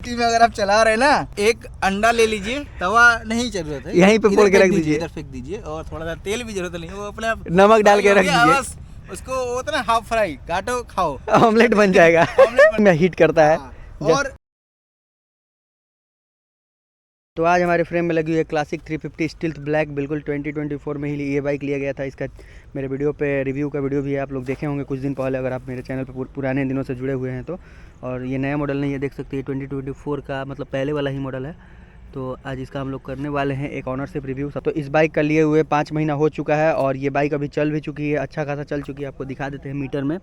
City में अगर आप चला रहे ना, एक अंडा ले लीजिए, तवा नहीं जरूरत है, यहीं पे फोड़ के रख दीजिए, इधर फेंक दीजिए, और थोड़ा सा तेल भी जरूरत नहीं है, वो अपने आप नमक डाल के रख दीजिए, बस उसको वो तो ना हाफ फ्राई काटो खाओ, ऑमलेट बन जाएगा। में हीट करता है। और तो आज हमारे फ्रेम में लगी हुई है क्लासिक 350 स्टिल्थ ब्लैक, बिल्कुल 2024 में ही ये बाइक लिया गया था। इसका मेरे वीडियो पे रिव्यू का वीडियो भी है, आप लोग देखे होंगे कुछ दिन पहले अगर आप मेरे चैनल पे पुराने दिनों से जुड़े हुए हैं तो। और ये नया मॉडल नहीं है, देख सकते हैं 2024 का मतलब पहले वाला ही मॉडल है। तो आज इसका हम लोग करने वाले हैं एक ऑनरशिप रिव्यू। तो इस बाइक का लिए हुए 5 महीना हो चुका है और ये बाइक अभी चल भी चुकी है, अच्छा खासा चल चुकी है। आपको दिखा देते हैं मीटर में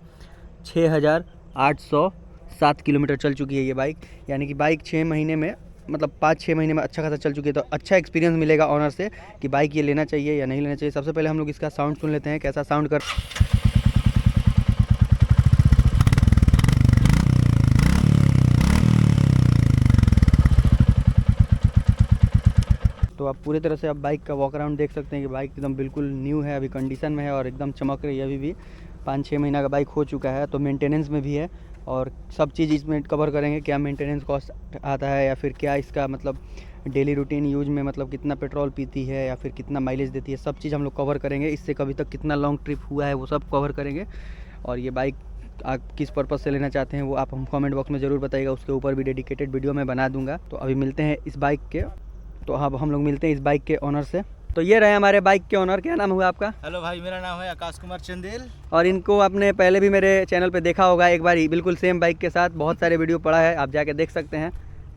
6807 किलोमीटर चल चुकी है ये बाइक, यानी कि बाइक 6 महीने में मतलब 5-6 महीने में अच्छा खासा चल चुकी है। तो अच्छा एक्सपीरियंस मिलेगा ऑनर से कि बाइक ये लेना चाहिए या नहीं लेना चाहिए। सबसे पहले हम लोग इसका साउंड सुन लेते हैं, कैसा साउंड कर। तो आप पूरी तरह से आप बाइक का वॉक अराउंड देख सकते हैं कि बाइक एकदम बिल्कुल न्यू है, अभी कंडीशन में है और एकदम चमक रही है। अभी भी 5-6 महीना का बाइक हो चुका है, तो मेंटेनेंस में भी है और सब चीज़ इसमें कवर करेंगे, क्या मेंटेनेंस कॉस्ट आता है या फिर क्या इसका मतलब डेली रूटीन यूज में मतलब कितना पेट्रोल पीती है या फिर कितना माइलेज देती है, सब चीज़ हम लोग कवर करेंगे। इससे कभी तक कितना लॉन्ग ट्रिप हुआ है वो सब कवर करेंगे। और ये बाइक आप किस पर्पज़ से लेना चाहते हैं वो आप हम कमेंट बॉक्स में ज़रूर बताइएगा, उसके ऊपर भी डेडिकेटेड वीडियो मैं बना दूंगा। तो अभी मिलते हैं इस बाइक के, तो अब हम लोग मिलते हैं इस बाइक के ऑनर से। तो ये रहे हमारे बाइक के ऑनर, क्या नाम हुआ आपका? हेलो भाई, मेरा नाम है आकाश कुमार चंदेल। और इनको आपने पहले भी मेरे चैनल पे देखा होगा एक बार, बिल्कुल सेम बाइक के साथ बहुत सारे वीडियो पड़ा है, आप जाके देख सकते हैं।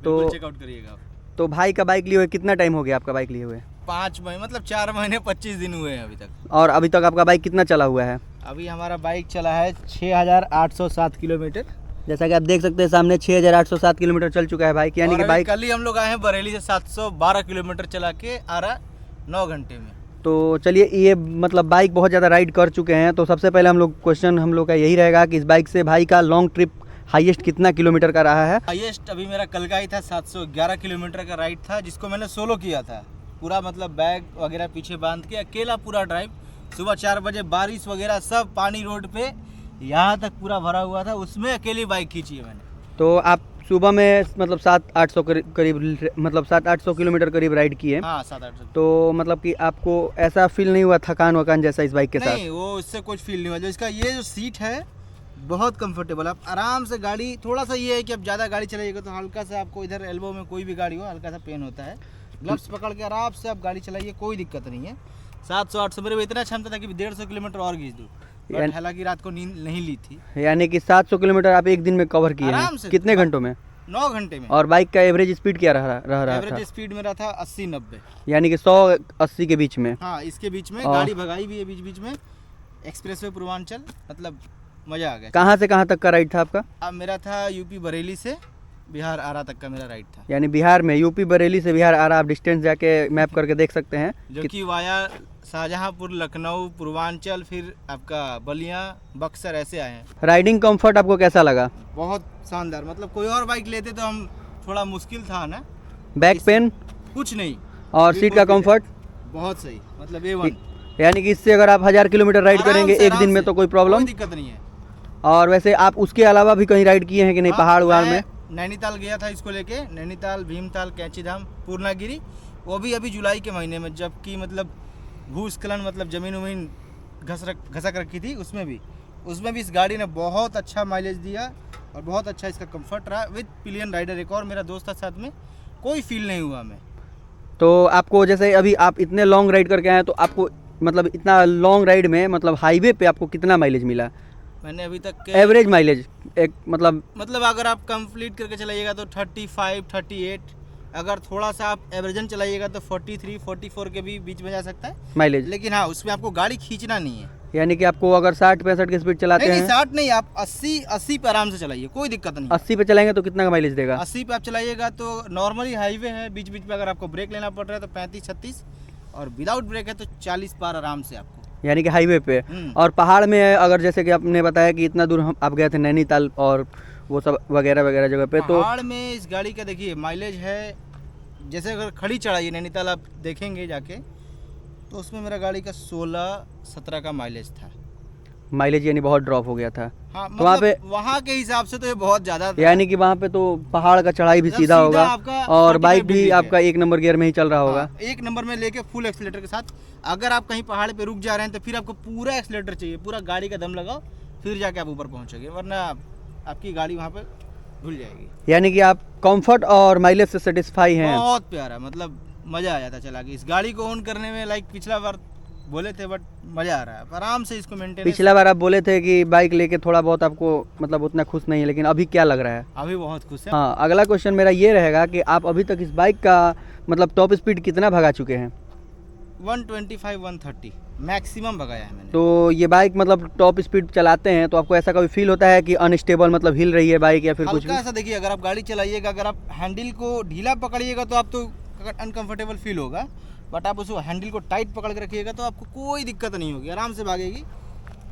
तो चेकआउट करिएगा। तो भाई का बाइक लिए हुए कितना टाइम हो गया आपका बाइक लिए हुए? 5 महीने मतलब 4 महीने 25 दिन हुए हैं अभी तक। और अभी तक आपका बाइक कितना चला हुआ है? अभी हमारा बाइक चला है 6807 किलोमीटर। जैसा कि आप देख सकते हैं सामने 6807 किलोमीटर चल चुका है बाइक, यानी कि बाइक कल ही हम लोग आए हैं बरेली से 712 किलोमीटर चला के आ रहा 9 घंटे में। तो चलिए, ये मतलब बाइक बहुत ज़्यादा राइड कर चुके हैं, तो सबसे पहले हम लोग क्वेश्चन हम लोग का यही रहेगा कि इस बाइक से भाई का लॉन्ग ट्रिप हाईएस्ट कितना किलोमीटर का रहा है? हाईएस्ट अभी मेरा कल का ही था, 711 किलोमीटर का राइड था, जिसको मैंने सोलो किया था पूरा, मतलब बैग वगैरह पीछे बांध के अकेला पूरा ड्राइव। सुबह 4 बजे बारिश वगैरह सब पानी रोड पे यहाँ तक पूरा भरा हुआ था, उसमें अकेली बाइक खींची है मैंने। तो आप सुबह में मतलब 700-800 करीब मतलब 700-800 किलोमीटर करीब राइड किए। हाँ, 700-800। तो मतलब कि आपको ऐसा फील नहीं हुआ थकान वकान जैसा इस बाइक के साथ? नहीं, वो इससे कुछ फील नहीं हुआ। जो इसका ये जो सीट है बहुत कंफर्टेबल, आप आराम से गाड़ी, थोड़ा सा ये है कि अब ज़्यादा गाड़ी चलाइएगा तो हल्का सा आपको इधर एल्बो में कोई भी गाड़ी हो हल्का सा पेन होता है। ग्लव्स पकड़ के आराम से आप गाड़ी चलाइए, कोई दिक्कत नहीं है। 700-800 मेरे में इतना क्षमता था कि 150 किलोमीटर और खींच दूँ, हालांकि रात को नींद नहीं ली थी। यानी कि 700 किलोमीटर आप एक दिन में कवर किए आराम हैं से। कितने घंटों में? 9 घंटे में। और बाइक का एवरेज स्पीड क्या रहा था? एवरेज स्पीड मेरा था 80-90, यानी कि 100-80 के बीच में। हाँ, इसके बीच में गाड़ी भगाई भी है बीच बीच में, एक्सप्रेस वे पूर्वांचल, मतलब मज़ा आ गया। कहाँ से कहाँ तक का राइड था आपका? अब मेरा था यूपी बरेली से बिहार आरा तक का मेरा राइड था। यानी बिहार में यूपी बरेली से बिहार आरा, आप डिस्टेंस जाके मैप करके देख सकते हैं, जो कि वाया शाहजहांपुर, लखनऊ, पूर्वांचल, फिर आपका बलिया, बक्सर, ऐसे आए हैं। राइडिंग कंफर्ट आपको कैसा लगा? बहुत शानदार, मतलब कोई और बाइक लेते तो हम थोड़ा मुश्किल था ना। बैक पेन कुछ नहीं, और सीट का कंफर्ट बहुत सही, मतलब A1। यानी कि इससे अगर आप 1000 किलोमीटर राइड करेंगे एक दिन में तो कोई प्रॉब्लम, कोई दिक्कत नहीं है। और वैसे आप उसके अलावा भी कहीं राइड किए हैं कि नहीं? पहाड़ वहाड़ में नैनीताल गया था इसको लेके, नैनीताल, भीमताल, कैंचीधाम, पूर्णागिरी, वो भी अभी जुलाई के महीने में, जबकि मतलब भूस्खलन मतलब ज़मीन उमीन घसक रखी थी, उसमें भी इस गाड़ी ने बहुत अच्छा माइलेज दिया और बहुत अच्छा इसका कंफर्ट रहा विद पिलियन राइडर। एक और मेरा दोस्त था साथ में, कोई फील नहीं हुआ हमें। तो आपको जैसे अभी आप इतने लॉन्ग राइड करके आए तो आपको मतलब इतना लॉन्ग राइड में मतलब हाईवे पे आपको कितना माइलेज मिला? मैंने अभी तक एवरेज माइलेज एक मतलब अगर आप कंप्लीट करके चलाइएगा तो 35-38, अगर थोड़ा सा आप एवरेजन चलाइएगा तो 43-44 के भी बीच में जा सकता है माइलेज। लेकिन हाँ, उसमें आपको गाड़ी खींचना नहीं है। यानी कि आपको अगर 60-65 की स्पीड चलाते हैं, 60 नहीं, आप 80 पे आराम से चलाइए, कोई दिक्कत नहीं। 80 पे चलाएंगे तो कितना का माइलेज देगा? 80 पे आप चलाइएगा तो नॉर्मली हाईवे है, बीच बीच में अगर आपको ब्रेक लेना पड़ रहा है तो 35-36, और विदाउट ब्रेक है तो 40 पार आराम से आपको, यानी कि हाईवे पे। और पहाड़ में अगर जैसे कि आपने बताया कि इतना दूर आप गए थे नैनीताल और वो सब वगैरह वगैरह जगह पे, तो पहाड़ में इस गाड़ी का देखिए माइलेज है, जैसे अगर खड़ी चढ़ाई नैनीताल आप देखेंगे जाके तो उसमें मेरा गाड़ी का 16-17 का माइलेज था। माइलेज यानी बहुत ड्रॉप हो गया था। हाँ, तो वहाँ पे वहाँ के हिसाब से तो ये बहुत ज़्यादा था। यानी कि वहाँ पे तो पहाड़ का चढ़ाई भी मतलब सीधा होगा आपका और 45 बाइक भी डिग्री आपका एक नंबर गियर में ही चल रहा होगा। हाँ, एक नंबर में लेके फुल एक्सीलेटर के साथ। अगर आप कहीं पहाड़ पे रुक जा रहे हैं तो फिर आपको पूरा एक्सीलेटर चाहिए, पूरा गाड़ी का दम लगाओ फिर जाके आप ऊपर पहुँचोगे, वरना आपकी गाड़ी वहाँ पे भूल जाएगी। यानी कि आप कंफर्ट और माइलेज से सेटिस्फाई हैं। बहुत प्यारा, मतलब मज़ा आ जाता चला के इस गाड़ी को ऑन करने में। लाइक पिछला बार बोले थे बट मज़ा आ रहा है, आराम से इसको मेंटेन। पिछला बार आप बोले थे कि बाइक लेके थोड़ा बहुत आपको मतलब उतना खुश नहीं है, लेकिन अभी क्या लग रहा है? अभी बहुत खुश है। हाँ, अगला क्वेश्चन मेरा ये रहेगा कि आप अभी तक इस बाइक का मतलब टॉप स्पीड कितना भगा चुके हैं? 125 130 मैक्सिमम भगाया है मैंने। तो ये बाइक मतलब टॉप स्पीड चलाते हैं तो आपको ऐसा कभी फील होता है कि अनस्टेबल मतलब हिल रही है बाइक या फिर कुछ हल्का भी? सा देखिए, अगर आप गाड़ी चलाइएगा, अगर आप हैंडल को ढीला पकड़िएगा तो आप तो अनकंफर्टेबल फील होगा, बट आप उसको हैंडल को टाइट पकड़ के रखिएगा तो आपको कोई दिक्कत नहीं होगी, आराम से भागेगी।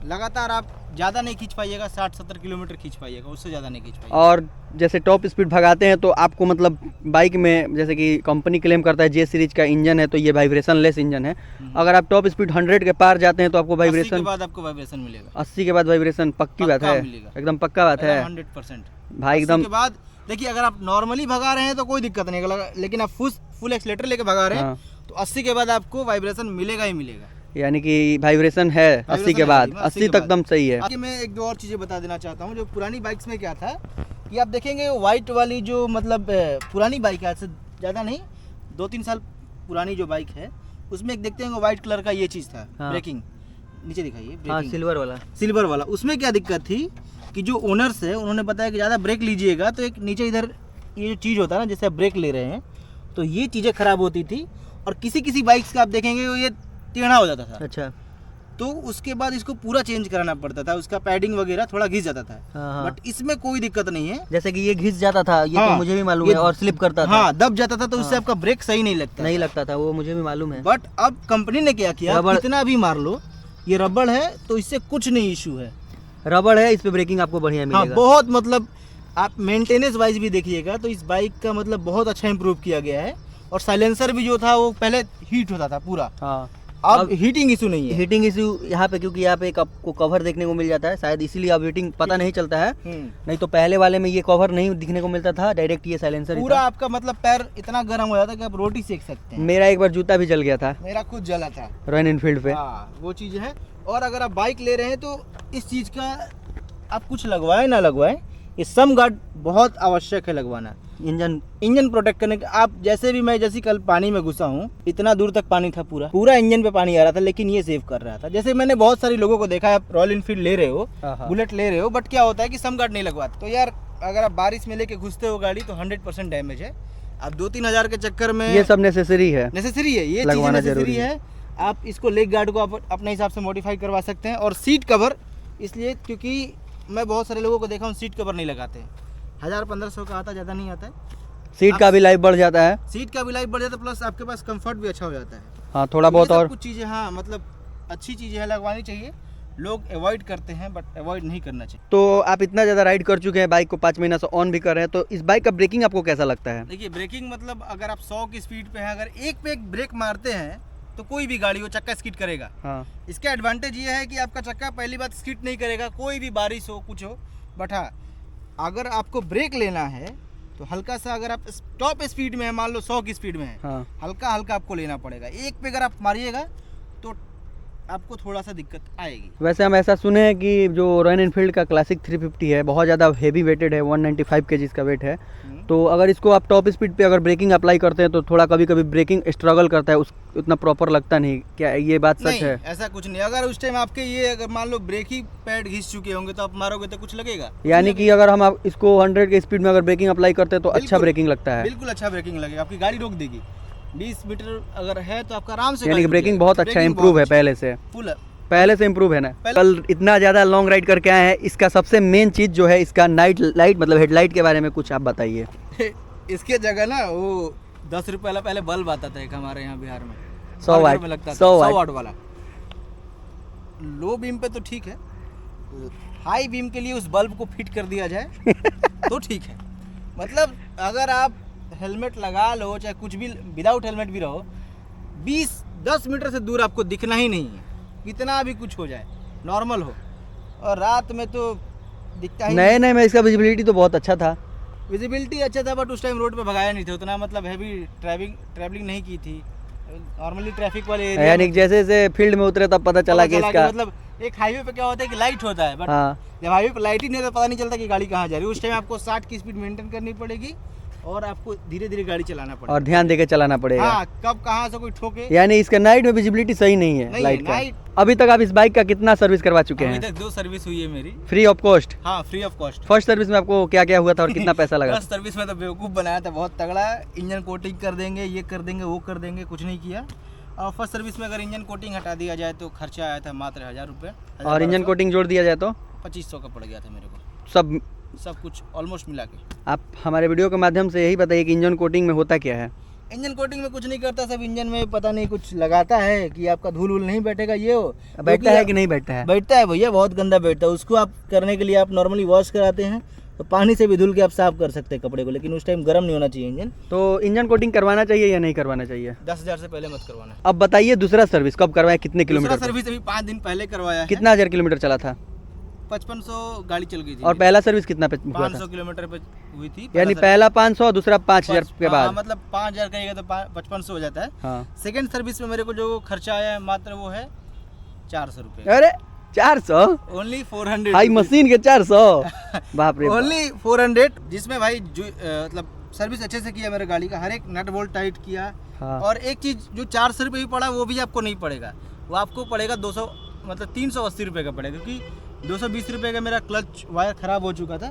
लगातार आप ज़्यादा नहीं खींच पाइएगा, 60-70 किलोमीटर खींच पाइएगा, उससे ज़्यादा नहीं खींच पाइएगा। और जैसे टॉप स्पीड भगाते हैं तो आपको मतलब बाइक में जैसे कि कंपनी क्लेम करता है जे सीरीज का इंजन है तो ये वाइब्रेशन लेस इंजन है, अगर आप टॉप स्पीड 100 के पार जाते हैं तो आपको 80 वाइब्रेशन के बाद आपको वाइब्रेशन मिलेगा। 80 के बाद वाइब्रेशन पक्की बात पक्का है, मिलेगा। एकदम पक्का बात है 100% भाई एकदम। के बाद देखिए, अगर आप नॉर्मली भगा रहे हैं तो कोई दिक्कत नहीं है, लेकिन आप फुल एक्सीलेटर लेके भगा रहे हैं हाँ। तो 80 के बाद आपको वाइब्रेशन मिलेगा ही मिलेगा। यानी कि वाइब्रेशन है 80 के बाद, 80 तक एकदम सही है। आगे मैं एक दो और चीज़ें बता देना चाहता हूँ। जो पुरानी बाइक्स में क्या था कि आप देखेंगे वाइट वाली जो मतलब पुरानी बाइक है, आज से ज़्यादा नहीं 2-3 साल पुरानी जो बाइक है, उसमें एक देखते हैं वाइट कलर का ये चीज़ था। हाँ। ब्रेकिंग नीचे दिखाइए, हाँ, ब्रेकिंग सिल्वर वाला। उसमें क्या दिक्कत थी कि जो ओनर्स है उन्होंने बताया कि ज़्यादा ब्रेक लीजिएगा तो एक नीचे इधर ये जो चीज़ होता है ना, जैसे आप ब्रेक ले रहे हैं तो ये चीज़ें ख़राब होती थी, और किसी किसी बाइक्स का आप देखेंगे वो ये टेढ़ा हो जाता था। अच्छा। तो उसके बाद इसको पूरा चेंज कराना पड़ता था, उसका पैडिंग वगैरह थोड़ा घिस जाता था। हाँ। बट इसमें कोई दिक्कत नहीं है। जैसे कि ये घिस जाता था, ये हाँ, तो मुझे भी मालूम ये- है, और स्लिप करता था। हाँ, दब जाता था तो उससे हाँ। आपका ब्रेक सही नहीं लगता नहीं लगता था, वो मुझे भी मालूम है। बट अब कंपनी ने क्या किया, रबड़- कितना भी मार लो, ये रबड़ है तो इससे कुछ नहीं इशू है। रबड़ है, इस पे ब्रेकिंग आपको बढ़िया हाँ, मिलेगा। बहुत मतलब आप मेंटेनेंस वाइज भी देखिएगा तो इस बाइक का मतलब बहुत अच्छा इंप्रूव किया गया है। और साइलेंसर भी जो था वो पहले हीट होता था पूरा, हाँ, अब हीटिंग इशू नहीं है। हीटिंग इशू यहाँ पे, क्योंकि यहाँ पे एक आपको कवर देखने को मिल जाता है, शायद इसीलिए अब हीटिंग पता नहीं चलता है। नहीं तो पहले वाले में ये कवर नहीं दिखने को मिलता था, डायरेक्ट ये साइलेंसर ही पूरा था। आपका मतलब पैर इतना गर्म हो जाता है कि आप रोटी सेक सकते हैं। मेरा एक बार जूता भी जल गया था मेरा खुद जला था। रॉयल एनफील्ड पे। हाँ, वो चीज़ है। और अगर आप बाइक ले रहे हैं तो इस चीज़ का आप कुछ लगवाएं ना लगवाएं, ये सम गार्ड बहुत आवश्यक है लगवाना। इंजन प्रोटेक्ट करने का। आप जैसे भी, मैं जैसे कल पानी में घुसा हूँ, इतना दूर तक पानी था, पूरा इंजन पे पानी आ रहा था, लेकिन ये सेव कर रहा था। जैसे मैंने बहुत सारे लोगों को देखा है, आप रॉयल एनफील्ड ले रहे हो, बुलेट ले रहे हो, बट क्या होता है कि सम गार्ड नहीं लगवाते। तो यार अगर आप बारिश में लेके घुसते हो गाड़ी तो 100% डैमेज है। आप 2-3 हज़ार के चक्कर में ये सब नेसेसरी है, नेसेसरी है, ये लगवाना चीज़ें नेसेसरी जरूरी है। आप इसको लेग गार्ड को आप अपने हिसाब से मॉडिफाई करवा सकते हैं। और सीट कवर इसलिए क्योंकि मैं बहुत सारे लोगों को देखा हूँ सीट कवर नहीं लगाते। 1000-1500 का आता, ज़्यादा नहीं आता है। सीट का भी लाइफ बढ़ जाता है। सीट का भी लाइफ बढ़ जाता है, प्लस आपके पास कंफर्ट भी अच्छा हो जाता है। हाँ, थोड़ा बहुत। ये सब और कुछ चीज़ें, हाँ मतलब अच्छी चीज़ें हैं, लगवानी चाहिए। लोग अवॉइड करते हैं बट अवॉइड नहीं करना चाहिए। तो आप इतना ज़्यादा राइड कर चुके हैं, बाइक को 5 महीना से ऑन भी कर रहे हैं, तो इस बाइक का ब्रेकिंग आपको कैसा लगता है? देखिए, ब्रेकिंग मतलब अगर आप 100 की स्पीड पे हैं, अगर एक पे एक ब्रेक मारते हैं तो कोई भी गाड़ी वो चक्का स्किड करेगा। हाँ, इसका एडवांटेज ये है कि आपका चक्का पहली बात स्किड नहीं करेगा, कोई भी बारिश हो कुछ हो। बट हाँ, अगर आपको ब्रेक लेना है तो हल्का सा, अगर आप टॉप स्पीड में है, मान लो 100 की स्पीड में है, हाँ। हल्का हल्का आपको लेना पड़ेगा। एक पे अगर आप मारिएगा तो आपको थोड़ा सा दिक्कत आएगी। वैसे हम ऐसा सुने हैं कि जो रॉयल एनफील्ड का क्लासिक 350 है, बहुत ज़्यादा हेवी वेटेड है, 195 kg इसका वेट है। तो अगर इसको आप टॉप स्पीड पे अगर ब्रेकिंग अप्लाई करते हैं तो थोड़ा कभी कभी ब्रेकिंग स्ट्रगल करता है, उतना प्रॉपर लगता नहीं। क्या ये बात सच नहीं, है? ऐसा कुछ नहीं। अगर उस टाइम आपके ये अगर मान लो ब्रेक ही पैड घिस चुके होंगे तो आप मारोगे तो कुछ लगेगा। यानी कि अगर हम इसको 100 के स्पीड में अगर ब्रेकिंग अप्लाई करते हैं तो अच्छा बिल्कुल, ब्रेकिंग लगता है। बिल्कुल अच्छा ब्रेकिंग लगेगा, आपकी गाड़ी रोक देगी। 20 मीटर अगर है तो आपका आराम से यानी कि गाड़ी ब्रेकिंग रुक बहुत जाएगी। अच्छा ब्रेकिंग इंप्रूव है बहुत पहले से। फुल पहले से इम्प्रूव है ना। कल इतना ज़्यादा लॉन्ग राइड करके आए हैं, इसका सबसे मेन चीज़ जो है इसका नाइट लाइट मतलब हेडलाइट के बारे में कुछ आप बताइए। इसके जगह ना वो 10 रुपये पहले बल्ब आता था एक हमारे यहाँ बिहार में, 100 वाट में लगता था, 100 100 वाट वाट वाला। लो बीम पे तो ठीक है, हाई बीम के लिए उस बल्ब को फिट कर दिया जाए तो ठीक है। मतलब अगर आप हेलमेट लगा लो, चाहे कुछ भी विदाउट हेलमेट भी रहो, 20-10 मीटर से दूर आपको दिखना ही नहीं है, कितना भी कुछ हो जाए, नॉर्मल हो। और रात में तो दिखता ही नए में इसका विजिबिलिटी तो बहुत अच्छा था। विजिबिलिटी अच्छा था, बट उस टाइम रोड पे भगाया नहीं था उतना, मतलब हैवी ट्रैवलिंग नहीं की थी। नॉर्मली ट्रैफिक वाले एरिया यानी कि जैसे जैसे फील्ड में उतरे तब पता चला कि इसका मतलब एक हाईवे पे क्या होता है कि लाइट होता है, बट हाँ जब हाईवे पे लाइट ही नहीं होता पता नहीं चलता कि गाड़ी कहाँ जा रही है। उस टाइम आपको 60 की स्पीड मेंटेन करनी पड़ेगी और आपको धीरे धीरे गाड़ी चलाना पड़ेगा और ध्यान देके चलाना पड़ेगा। हाँ, कब कहाँ से कोई ठोके। यानी इसका नाइट में विजिबिलिटी सही नहीं है नहीं लाइट है, का। नाइट अभी तक आप इस बाइक का कितना सर्विस करवा चुके अभी हैं? तक 2 सर्विस हुई है मेरी, फ्री ऑफ कॉस्ट। हाँ free of cost. First service में आपको क्या क्या हुआ था और कितना पैसा लगा? फर्स्ट सर्विस में तो बेवकूफ़ बनाया था बहुत तगड़ा, इंजन कोटिंग कर देंगे, ये कर देंगे, वो कर देंगे, कुछ नहीं किया। और फर्स्ट सर्विस में अगर इंजन कोटिंग हटा दिया जाए तो खर्चा आया था मात्र 1000 रुपये, और इंजन कोटिंग जोड़ दिया जाए तो 2500 का पड़ गया था मेरे को, सब कुछ ऑलमोस्ट मिला के। आप हमारे वीडियो के माध्यम से यही बताइए कि इंजन कोटिंग में होता क्या है? इंजन कोटिंग में कुछ नहीं करता, सब इंजन में पता नहीं कुछ लगाता है कि आपका धूल वूल नहीं बैठेगा, ये हो बैठता है कि नहीं बैठता है? बैठता है भैया, बहुत गंदा बैठता है। उसको आप करने के लिए आप नॉर्मली वॉश कराते हैं तो पानी से भी धुल के आप साफ कर सकते हैं कपड़े को, लेकिन उस टाइम गर्म नहीं होना चाहिए इंजन। तो इंजन कोटिंग करवाना चाहिए या नहीं करवाना चाहिए? 10,000 से पहले मत करवाना। अब बताइए दूसरा सर्विस कब करवाया, कितने किलोमीटर? दूसरा सर्विस अभी 5 दिन पहले करवाया है। कितना 1000 किलोमीटर चला था? 5500 गाड़ी चल गई थी। और पहला सर्विस कितना पे हुआ था? 500 किलोमीटर पे हुई थी। यानी पहला 500 दूसरा 5000 के बाद, मतलब 5000 कहेगा तो 5500 हो जाता है। हाँ। सेकंड सर्विस में मेरे को जो खर्चा आया है मात्र वो है 400 रुपये। अरे 400? ओनली 400 हाई मशीन के 400? बाप रे। ओनली 400, जिसमें भाई जो मतलब सर्विस अच्छे से किया मेरे गाड़ी का, हर एक नट बोल्ट टाइट किया। हाँ। और एक चीज़ जो 400 रुपये भी पड़ा वो भी आपको नहीं पड़ेगा, वो आपको पड़ेगा 200 मतलब 380 रुपये का पड़ेगा, क्योंकि 220 रुपये का मेरा क्लच वायर खराब हो चुका था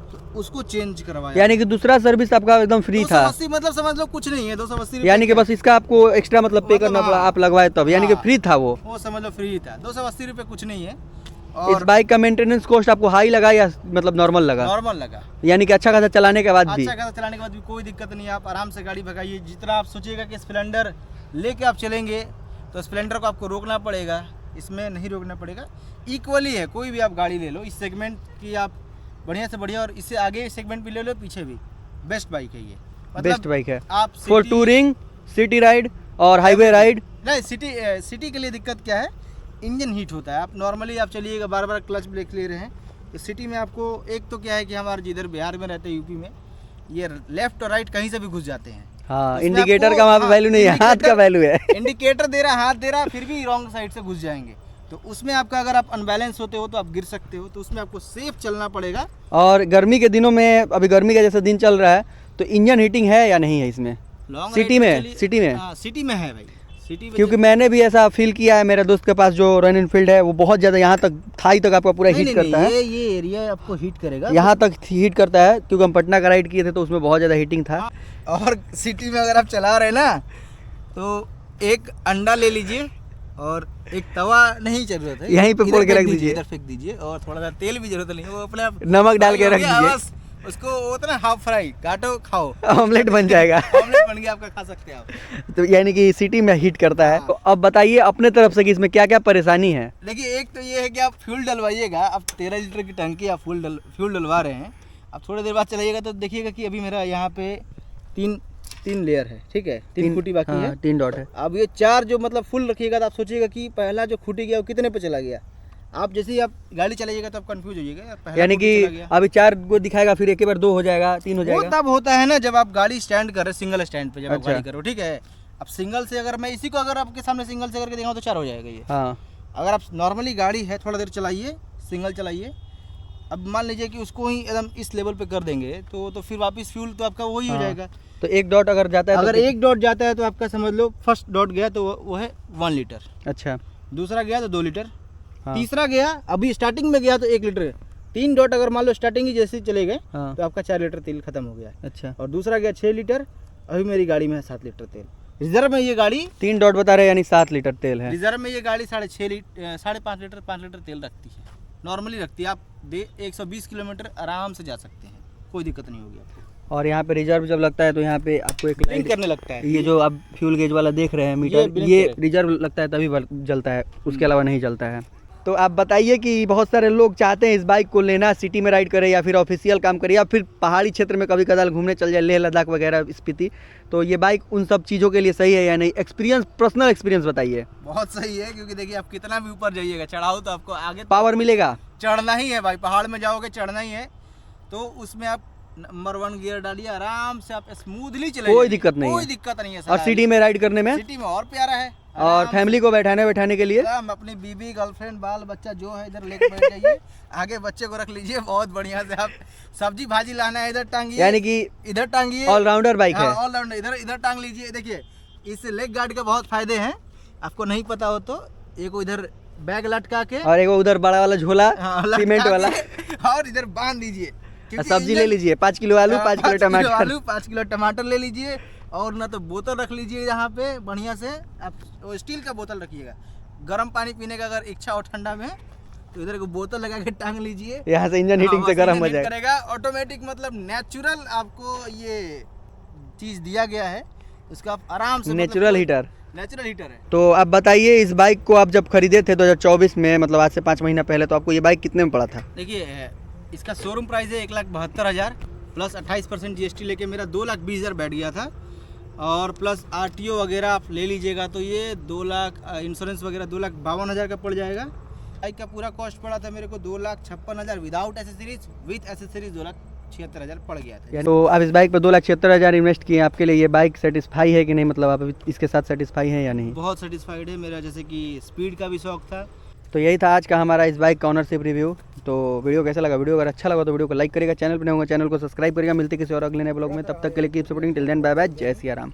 तो उसको चेंज करवाया। यानी कि दूसरा सर्विस आपका एकदम फ्री था? 280 मतलब समझ लो कुछ नहीं है, 280 रुपये। यानी कि बस इसका आपको एक्स्ट्रा मतलब पे करना पड़ा, आप लगवाए तब, यानी कि फ्री था वो समझ लो फ्री था। 280 रुपये कुछ नहीं है। इस और बाइक का मेंटेनेंस कॉस्ट आपको हाई लगा या मतलब नॉर्मल लगा? नॉर्मल लगा। यानी कि अच्छा खासा चलाने के बाद भी? अच्छा खासा चलाने के बाद भी कोई दिक्कत नहीं है, आप आराम से गाड़ी भगाइए। जितना आप सोचिएगा कि स्प्लेंडर लेके आप चलेंगे तो स्प्लेंडर को आपको रोकना पड़ेगा, इसमें नहीं रोकना पड़ेगा। इक्वली है, कोई भी आप गाड़ी ले लो इस सेगमेंट की, आप बढ़िया से बढ़िया, और इससे आगे सेगमेंट भी ले लो, पीछे भी बेस्ट बाइक है ये। बेस्ट बाइक है आप फॉर टूरिंग, सिटी राइड और हाईवे राइड। नहीं, सिटी के लिए दिक्कत क्या है, इंजन हीट होता है। आप नॉर्मली आप चलिएगा, बार बार क्लच ब्रेक ले रहे हैं तो सिटी में आपको एक तो क्या है कि हमारे जिधर बिहार में रहते हैं, यूपी में, ये लेफ्ट और राइट कहीं से भी घुस जाते हैं। हाँ, इंडिकेटर का वहाँ पे वैल्यू नहीं है, हाथ का वैल्यू है। इंडिकेटर दे रहा, हाथ दे रहा, फिर भी रॉन्ग साइड से घुस जाएंगे, तो उसमें आपका अगर आप अनबैलेंस होते हो तो आप गिर सकते हो, तो उसमें आपको सेफ चलना पड़ेगा। और गर्मी के दिनों में, अभी गर्मी का जैसा दिन चल रहा है, तो इंजन हीटिंग है या नहीं है इसमें? सिटी में? सिटी में है भाई, सिटी में। क्योंकि मैंने भी ऐसा फील किया है, मेरे दोस्त के पास जो रॉयल एनफील्ड है वो बहुत ज़्यादा यहाँ तक थाई तक आपका पूरा हीट करता है। ये एरिया आपको हीट करेगा, यहाँ तक हीट करता है, क्योंकि हम पटना का राइड किए थे तो उसमें बहुत ज़्यादा हीटिंग था। और सिटी में अगर आप चला रहे ना तो एक अंडा ले लीजिए और एक तवा नहीं जरूरत है, यहीं पे फोड़ के रख दीजिए, इधर फेंक दीजिए, और थोड़ा सा तेल भी जरूरत नहीं है, वो अपने आप नमक डाल के रख दीजिए, बस उसको उतना हाफ फ्राई काटो खाओ, ऑमलेट बन जाएगा। ऑमलेट बन गया आपका, खा सकते हैं आप। तो यानी कि सिटी में हीट करता है। तो अब बताइए अपने तरफ से कि इसमें क्या क्या परेशानी है? देखिए, एक तो ये है कि आप फ्यूल डलवाइएगा, आप 13 लीटर की टंकी आप फ्यूल डलवा रहे हैं, आप थोड़ी देर बाद चलाइएगा तो देखिएगा कि अभी मेरा यहाँ पे तीन लेयर है, ठीक है, 3 खूटी बाकी है, 3 डॉट है। अब ये 4 जो मतलब फुल रखिएगा तो आप सोचिएगा कि पहला जो खूटी गया वो कितने पे चला गया। आप जैसे ही आप गाड़ी चलाइएगा तो आप कंफ्यूज होइएगा, यानी कि अभी 4 को दिखाएगा, फिर एक बार 2 हो जाएगा, 3 हो जाएगा। वो तब होता है ना जब आप गाड़ी स्टैंड कर रहे, सिंगल स्टैंड पे जब आप गाड़ी करो, ठीक है। अब सिंगल से अगर मैं इसी को अगर आपके सामने सिंगल से करके दिखाऊं तो 4 हो जाएगा ये। हाँ। अगर आप नॉर्मली गाड़ी है थोड़ा देर चलाइए, सिंगल चलाइए, अब मान लीजिए कि उसको ही एकदम इस लेवल पे कर देंगे तो फिर वापस फ्यूल तो आपका वही हो जाएगा। तो 1 डॉट अगर जाता है, अगर 1 डॉट जाता है तो आपका समझ लो फर्स्ट डॉट गया तो वो है 1 लीटर। अच्छा। दूसरा गया तो 2 लीटर। हाँ। तीसरा गया, अभी स्टार्टिंग में गया तो 1 लीटर। 3 डॉट अगर मान लो स्टार्टिंग ही जैसे चले गए तो आपका 4 लीटर तेल खत्म हो गया। अच्छा। और दूसरा गया 6 लीटर, अभी मेरी गाड़ी में है 7 लीटर तेल। रिजर्व में ये गाड़ी 3 डॉट बता रहे, यानी 7 लीटर तेल है। रिजर्व में ये गाड़ी 5.5 लीटर 5 लीटर तेल रखती है, नॉर्मली रखती है। आप 120 किलोमीटर आराम से जा सकते हैं, कोई दिक्कत नहीं होगी आपको। और यहाँ पे रिजर्व जब लगता है तो यहाँ पे आपको एक लाइट करने लगता है। ये जो आप फ्यूल गेज वाला देख रहे हैं मीटर, ये रिजर्व लगता है तभी जलता है, उसके अलावा नहीं जलता है। तो आप बताइए कि बहुत सारे लोग चाहते हैं इस बाइक को लेना, सिटी में राइड करे या फिर ऑफिशियल काम करे या फिर पहाड़ी क्षेत्र में कभी कदाल घूमने चल जाए, लेह लद्दाख वगैरह स्पीति, तो ये बाइक उन सब चीज़ों के लिए सही है या नहीं? एक्सपीरियंस, पर्सनल एक्सपीरियंस बताइए। बहुत सही है, क्योंकि देखिए आप कितना भी ऊपर जाइएगा, चढ़ाओ तो आपको आगे पावर मिलेगा। चढ़ना ही है भाई, पहाड़ में जाओगे चढ़ना ही है। तो उसमें आप नंबर 1 गियर डालिए, आराम से आप स्मूथली चले, कोई दिक्कत नहीं कोई है। दिक्कत नहीं है। और सिटी में राइड करने में, सिटी में और प्यारा है। और आराम फैमिली को बैठाने के लिए से हम अपनी बीबी, गर्लफ्रेंड, बाल बच्चा जो है इधर लेके बैठ जाइए, आगे बच्चे को रख लीजिए, बहुत बढ़िया से आप सब्जी भाजी लाना है इधर टांगिए, यानी कि इधर टांगिए, ऑलराउंडर बाइक है। ऑलराउंडर, इधर टांग लीजिए। देखिए इस लेग गार्ड के बहुत फायदे हैं, आपको नहीं पता हो तो एक इधर बैग लटका के, और एक उधर बड़ा वाला झोला लटका सीमेंट वाला, के, और इधर बांध दीजिए। क्योंकि सब्जी ले इंजन- लीजिए 5 किलो आलू, 5 किलो टमाटर। आलू, 5 किलो टमाटर ले लीजिए, और ना तो बोतल रख लीजिए यहाँ पे बढ़िया से। आप वो स्टील का बोतल रखिएगा, गर्म पानी पीने का अगर इच्छा हो ठंडा में तो इधर को बोतल लगा के टांग लीजिए, यहाँ से इंजन हीटिंग से गर्म हो जाएगा। करेगा ऑटोमेटिक, मतलब नेचुरल आपको ये चीज़ दिया गया है, उसका आप आराम से, नेचुरल हीटर। नेचुरल हीटर है। तो आप बताइए, इस बाइक को आप जब खरीदे थे 2024 में, मतलब आज से 5 महीना पहले, तो आपको ये बाइक कितने में पड़ा था? देखिए इसका शोरूम प्राइस है 1,72,000 प्लस 28% GST लेके मेरा 2,20,000 बैठ गया था, और प्लस RTO वगैरह आप ले लीजिएगा तो ये 2 लाख, इंश्योरेंस वगैरह 2,52,000 का पड़ जाएगा। बाइक का पूरा कॉस्ट पड़ा था मेरे को 2,56,000 विदाउट एसेसरीज, विथ एसेसरीज 2,76,000 पड़ गया था। तो आप इस बाइक पर 2,76,000 इन्वेस्ट किए, आपके लिए ये बाइक सेटिस्फाई है कि नहीं, मतलब आप अभी इसके साथ सेटिस्फाई हैं या नहीं? बहुत सेटिस्फाइड है मेरा, जैसे कि स्पीड का भी शौक था। तो यही था आज का हमारा इस बाइक का ऑनरशिप रिव्यू। तो वीडियो कैसा लगा? वीडियो अगर अच्छा लगा तो वीडियो को लाइक करेगा, चैनल पर नहीं होगा चैनल को सब्सक्राइब करेगा। मिलते किसी और अगले नए ब्लॉग में, तब तक के लिए keep supporting, till then bye bye, जय सिया राम।